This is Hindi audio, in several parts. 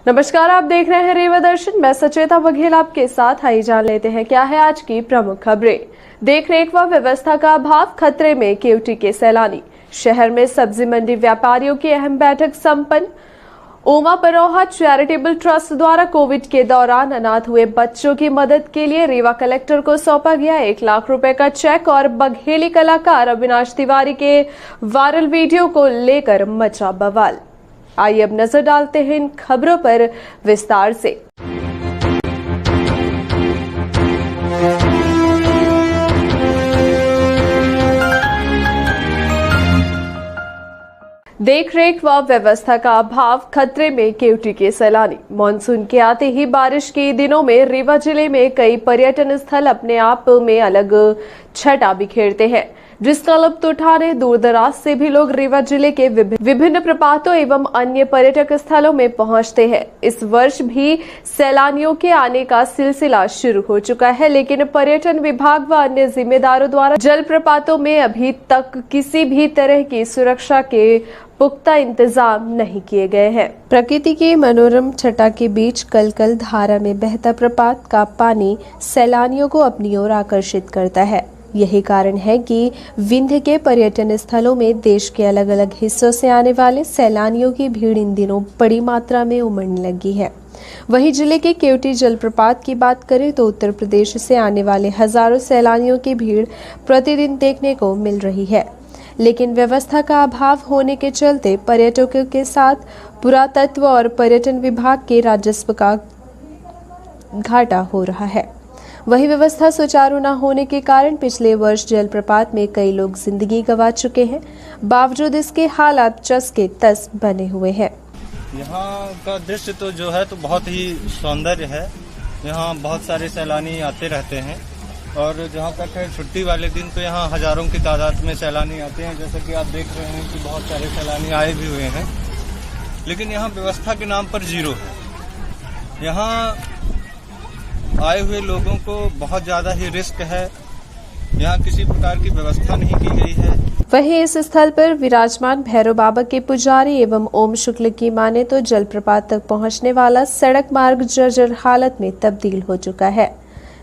नमस्कार, आप देख रहे हैं रेवा दर्शन। मैं सचेता बघेल आपके साथ। आइए जान लेते हैं क्या है आज की प्रमुख खबरें। देख रेख व व्यवस्था का अभाव, खतरे में केवटी के सैलानी। शहर में सब्जी मंडी व्यापारियों की अहम बैठक संपन्न। ओमा बरोहा चैरिटेबल ट्रस्ट द्वारा कोविड के दौरान अनाथ हुए बच्चों की मदद के लिए रेवा कलेक्टर को सौंपा गया 1 लाख रुपए का चेक। और बघेली कलाकार अविनाश तिवारी के वायरल वीडियो को लेकर मचा बवाल। आइए अब नजर डालते हैं इन खबरों पर विस्तार से। देख रेख व व्यवस्था का अभाव, खतरे में केवटी के सैलानी। मानसून के आते ही बारिश के दिनों में रेवा जिले में कई पर्यटन स्थल अपने आप में अलग छटा बिखेरते हैं, जिसका लुत्फ उठाने दूर दराज से भी लोग रेवा जिले के विभिन्न प्रपातों एवं अन्य पर्यटक स्थलों में पहुंचते हैं। इस वर्ष भी सैलानियों के आने का सिलसिला शुरू हो चुका है, लेकिन पर्यटन विभाग व अन्य जिम्मेदारों द्वारा जलप्रपातों में अभी तक किसी भी तरह की सुरक्षा के पुख्ता इंतजाम नहीं किए गए हैं। प्रकृति की मनोरम छटा के बीच कलकल धारा में बहता प्रपात का पानी सैलानियों को अपनी ओर आकर्षित करता है। यही कारण है कि विंध्य के पर्यटन स्थलों में देश के अलग अलग हिस्सों से आने वाले सैलानियों की भीड़ इन दिनों बड़ी मात्रा में उमड़ने लगी है। वहीं जिले के केवटी जलप्रपात की बात करें तो उत्तर प्रदेश से आने वाले हजारों सैलानियों की भीड़ प्रतिदिन देखने को मिल रही है, लेकिन व्यवस्था का अभाव होने के चलते पर्यटकों के साथ पुरातत्व और पर्यटन विभाग के राजस्व का घाटा हो रहा है। वही व्यवस्था सुचारू न होने के कारण पिछले वर्ष जलप्रपात में कई लोग जिंदगी गंवा चुके हैं। बावजूद इसके हालात चस के तस बने हुए हैं। यहाँ का दृश्य तो जो है तो बहुत ही सौंदर्य है। यहाँ बहुत सारे सैलानी आते रहते हैं और जहाँ तक है छुट्टी वाले दिन तो यहाँ हजारों की तादाद में सैलानी आते हैं। जैसा कि आप देख रहे हैं कि बहुत सारे सैलानी आए भी हुए हैं, लेकिन यहाँ व्यवस्था के नाम पर जीरो है। यहाँ आए हुए लोगों को बहुत ज्यादा ही रिस्क है। यहाँ किसी प्रकार की व्यवस्था नहीं की गई है। वहीं इस स्थल पर विराजमान भैरव बाबा के पुजारी एवं ओम शुक्ल की माने तो जलप्रपात तक पहुंचने वाला सड़क मार्ग जर्जर हालत में तब्दील हो चुका है।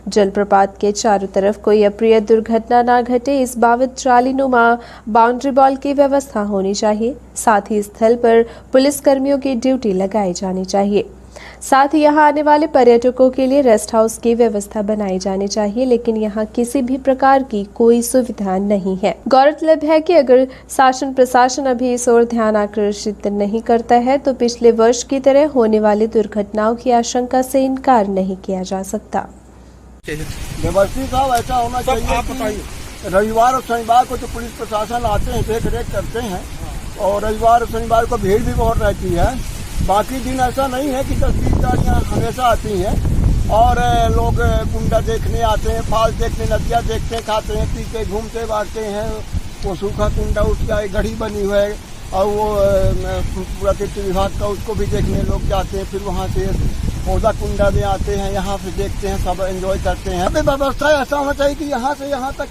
जलप्रपात के चारों तरफ कोई अप्रिय दुर्घटना न घटे, इस बाबत जालीनुमा बाउंड्री वॉल की व्यवस्था होनी चाहिए। साथ ही स्थल पर पुलिस कर्मियों की ड्यूटी लगाई जानी चाहिए। साथ ही यहाँ आने वाले पर्यटकों के लिए रेस्ट हाउस की व्यवस्था बनाई जानी चाहिए, लेकिन यहाँ किसी भी प्रकार की कोई सुविधा नहीं है। गौरतलब है कि अगर शासन प्रशासन अभी इस ओर ध्यान आकर्षित नहीं करता है तो पिछले वर्ष की तरह होने वाली दुर्घटनाओं की आशंका से इनकार नहीं किया जा सकता। व्यवस्थित साहब ऐसा होना चाहिए। आप बताइए, रविवार और शनिवार को तो पुलिस प्रशासन आते हैं, देख रेख करते हैं, और रविवार और शनिवार को भीड़ भी बहुत रहती है। बाकी दिन ऐसा नहीं है कि 10-20 गाड़ियाँ हमेशा आती हैं और लोग कुंडा देखने आते हैं, फाल देखने, नदियाँ देखते हैं, खाते हैं, पीते, घूमते भागते हैं। वो सूखा कुंडा, उसका एक घड़ी बनी हुई है और वो प्राकृतिक विभाग का, उसको भी देखने लोग जाते हैं। फिर वहाँ से पौधा कुंडा में आते हैं, यहाँ से देखते हैं, सब एंजॉय करते हैं। अभी व्यवस्था ऐसा होना चाहिए कि यहाँ से यहाँ तक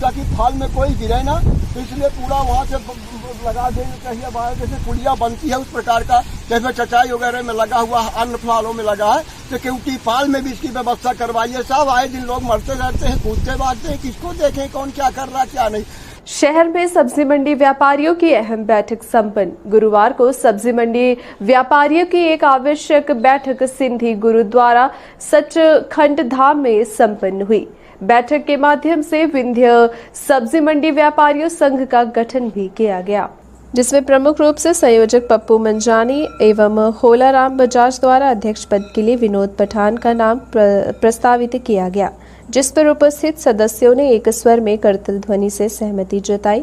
ताकि फाल में कोई गिरे ना, तो इसलिए पूरा वहाँ से लगा देना चाहिए। बाहर जैसे पुलिया बनती है उस प्रकार का, जैसे चचाई वगैरह में लगा हुआ, अन्य फालों में लगा है, तो क्योंकि फाल में भी इसकी व्यवस्था करवाइए। सब आए दिन लोग मरते रहते हैं, कूदते भागते हैं, किसको देखें कौन क्या कर रहा क्या नहीं। शहर में सब्जी मंडी व्यापारियों की अहम बैठक संपन्न। गुरुवार को सब्जी मंडी व्यापारियों की एक आवश्यक बैठक सिंधी गुरुद्वारा सचखंड धाम में संपन्न हुई। बैठक के माध्यम से विंध्य सब्जी मंडी व्यापारियों संघ का गठन भी किया गया, जिसमें प्रमुख रूप से संयोजक पप्पू मंजानी एवं होलाराम बजाज द्वारा अध्यक्ष पद के लिए विनोद पठान का नाम प्रस्तावित किया गया, जिस पर उपस्थित सदस्यों ने एक स्वर में करतल ध्वनि से सहमति जताई।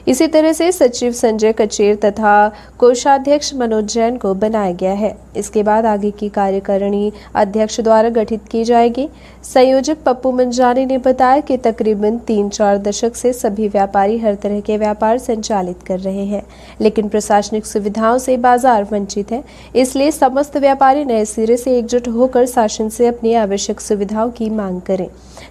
इसी तरह से सचिव संजय कचेर तथा कोषाध्यक्ष मनोज जैन को बनाया गया है। इसके बाद आगे की कार्यकारिणी अध्यक्ष द्वारा गठित की जाएगी। संयोजक पप्पू मंजानी ने बताया कि तकरीबन 3-4 दशक से सभी व्यापारी हर तरह के व्यापार संचालित कर रहे हैं, लेकिन प्रशासनिक सुविधाओं से बाजार वंचित है। इसलिए समस्त व्यापारी नए सिरे से एकजुट होकर शासन से अपनी आवश्यक सुविधाओं की मांग करें।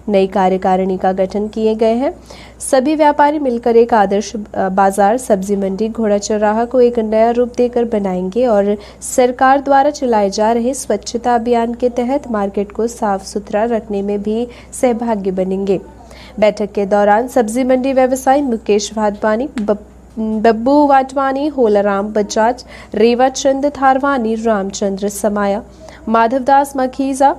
नई कार्यकारिणी का गठन किए गए हैं। सभी व्यापारी मिलकर एक आदर्श बाजार सब्जी मंडी घोड़ा चौराहा को एक नया रूप देकर बनाएंगे और सरकार द्वारा चलाए जा रहे स्वच्छता अभियान के तहत मार्केट को साफ सुथरा रखने में भी सहभागी बनेंगे। बैठक के दौरान सब्जी मंडी व्यवसायी मुकेश वाधवानी, बब्बू वाटवानी, होलाराम बजाज, रेवाचंद थारवानी, रामचंद्र समाया, माधवदास मखीजा,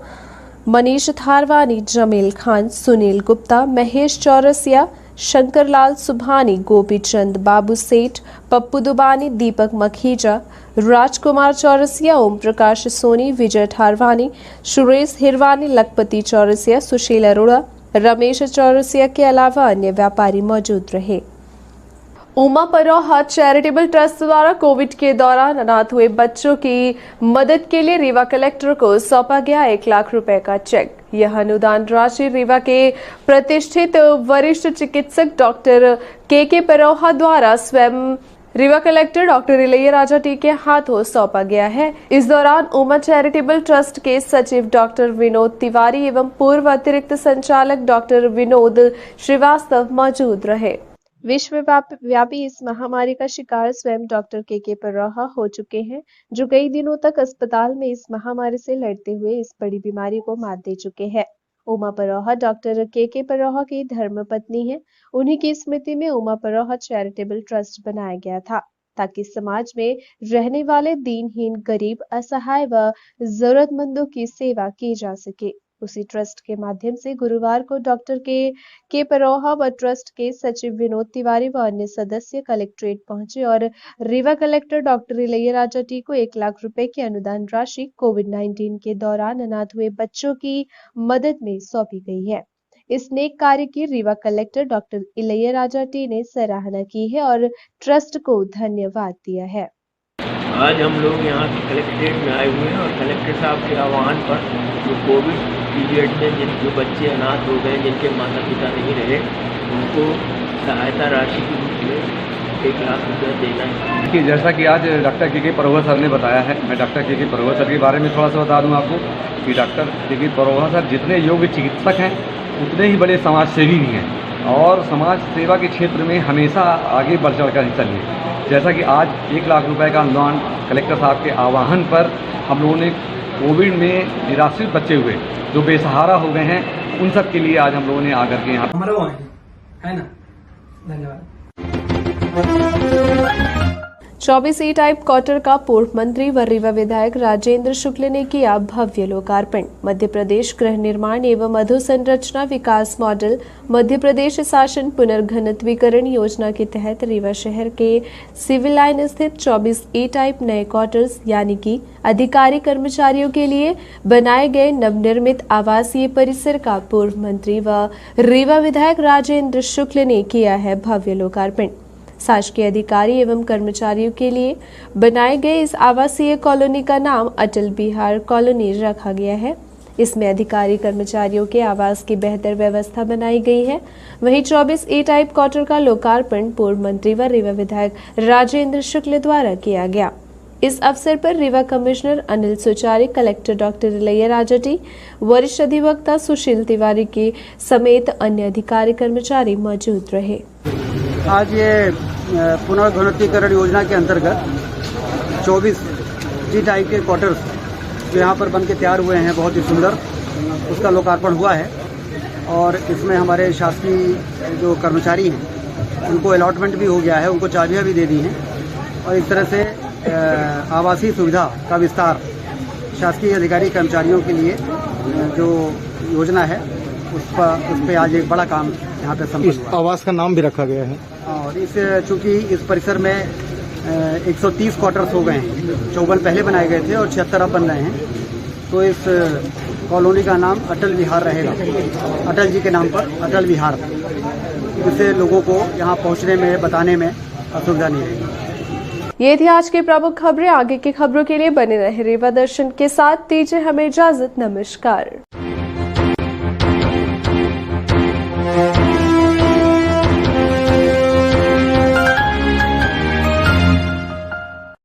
मनीष थारवानी, जमील खान, सुनील गुप्ता, महेश चौरसिया, शंकरलाल सुभानी, गोपीचंद, बाबू सेठ, पप्पू दुबानी, दीपक मखीजा, राजकुमार चौरसिया, ओम प्रकाश सोनी, विजय थारवानी, सुरेश हिरवानी, लखपति चौरसिया, सुशील अरोड़ा, रमेश चौरसिया के अलावा अन्य व्यापारी मौजूद रहे। उमा परोहा चैरिटेबल ट्रस्ट द्वारा कोविड के दौरान अनाथ हुए बच्चों की मदद के लिए रीवा कलेक्टर को सौंपा गया 1 लाख रुपए का चेक। यह अनुदान राशि रीवा के प्रतिष्ठित वरिष्ठ चिकित्सक डॉक्टर के परोहा द्वारा स्वयं Rewa collector doctor Ilaiya Raja T के हाथों सौंपा गया है। इस दौरान उमा चैरिटेबल ट्रस्ट के सचिव डॉक्टर विनोद तिवारी एवं पूर्व अतिरिक्त संचालक डॉक्टर विनोद श्रीवास्तव मौजूद रहे। विश्वव्यापी इस महामारी का शिकार स्वयं डॉक्टर के परोहा हो चुके हैं, जो कई दिनों तक अस्पताल में इस महामारी से लड़ते हुए इस बड़ी बीमारी को मात दे चुके हैं। उमा परोहा डॉक्टर के परोहा की धर्मपत्नी है। उन्हीं की स्मृति में उमा परोहा चैरिटेबल ट्रस्ट बनाया गया था, ताकि समाज में रहने वाले दीनहीन, गरीब, असहाय व जरूरतमंदों की सेवा की जा सके। उसी ट्रस्ट के माध्यम से गुरुवार को डॉक्टर के परोहा व ट्रस्ट के सचिव विनोद तिवारी व अन्य सदस्य कलेक्ट्रेट पहुंचे और Rewa collector doctor Ilaiya Raja T को 1 लाख रुपए की अनुदान राशि कोविड-19 के दौरान अनाथ हुए बच्चों की मदद में सौंपी गई है। इस नेक कार्य की Rewa collector doctor Ilaiya Raja T ने सराहना की है और ट्रस्ट को धन्यवाद दिया है। आज हम लोग यहाँ कलेक्ट्रेट में आए हुए हैं और कलेक्टर साहब के आह्वान पर जो कोविड पीरियड में जिनके बच्चे अनाथ हो गए, जिनके माता पिता नहीं रहे, उनको सहायता राशि के रूप में 1 लाख रुपये देना है। कि जैसा कि आज डॉक्टर के परोहा सर ने बताया है, मैं डॉक्टर के परोहा सर के बारे में थोड़ा सा बता दूं आपको कि डॉक्टर के परोहा सर जितने योग्य चिकित्सक हैं उतने ही बड़े समाज सेवी भी हैं और समाज सेवा के क्षेत्र में हमेशा आगे बढ़ चढ़ कर हिस्सा लिए। जैसा कि आज 1 लाख रुपए का अनुदान कलेक्टर साहब के आह्वान पर हम लोगों ने कोविड में निराश्रित बच्चे हुए जो बेसहारा हो गए हैं, उन सब के लिए आज हम लोगों ने आकर के यहाँ है ना। धन्यवाद। 24 ई टाइप क्वार्टर का पूर्व मंत्री व रीवा विधायक राजेंद्र शुक्ल ने किया भव्य लोकार्पण। मध्य प्रदेश गृह निर्माण एवं अधोसंरचना विकास मॉडल मध्य प्रदेश शासन पुनर्घनत्वीकरण योजना के तहत रीवा शहर के सिविल लाइन स्थित 24 ई टाइप नए क्वार्टर्स यानी कि अधिकारी कर्मचारियों के लिए बनाए गए नवनिर्मित आवासीय परिसर का पूर्व मंत्री व रीवा विधायक राजेंद्र शुक्ल ने किया है भव्य लोकार्पण। शासकीय अधिकारी एवं कर्मचारियों के लिए बनाए गए इस आवासीय कॉलोनी का नाम अटल बिहार कॉलोनी रखा गया है। इसमें अधिकारी कर्मचारियों के आवास की बेहतर व्यवस्था बनाई गई है। वहीं 24 ई टाइप क्वार्टर का लोकार्पण पूर्व मंत्री व रीवा विधायक राजेंद्र शुक्ल द्वारा किया गया। इस अवसर पर Rewa commissioner Anil Suchari, collector doctor Ilaiya Raja T, वरिष्ठ अधिवक्ता सुशील तिवारी के समेत अन्य अधिकारी कर्मचारी मौजूद रहे। आज ये पुनर्घनत्वीकरण योजना के अंतर्गत 24 जी टाइप के क्वार्टर्स जो यहाँ पर बन के तैयार हुए हैं, बहुत ही सुंदर, उसका लोकार्पण हुआ है। और इसमें हमारे शासकीय जो कर्मचारी हैं उनको अलॉटमेंट भी हो गया है, उनको चाबियाँ भी दे दी हैं और इस तरह से आवासीय सुविधा का विस्तार शासकीय अधिकारी कर्मचारियों के लिए जो योजना है उस पर आज एक बड़ा काम यहाँ पे संपन्न हुआ। आवास का नाम भी रखा गया है और चूँकि इस परिसर में 130 क्वार्टर्स हो गए हैं, 54 पहले बनाए गए थे और 76 अब बन रहे हैं, तो इस कॉलोनी का नाम अटल विहार रहेगा, अटल जी के नाम पर अटल विहार, जिससे लोगों को यहाँ पहुँचने में, बताने में असुविधा नहीं रहेगी। ये थी आज की प्रमुख खबरें। आगे की खबरों के लिए बने रहे रीवा दर्शन के साथ। दीजिए हमें इजाजत। नमस्कार।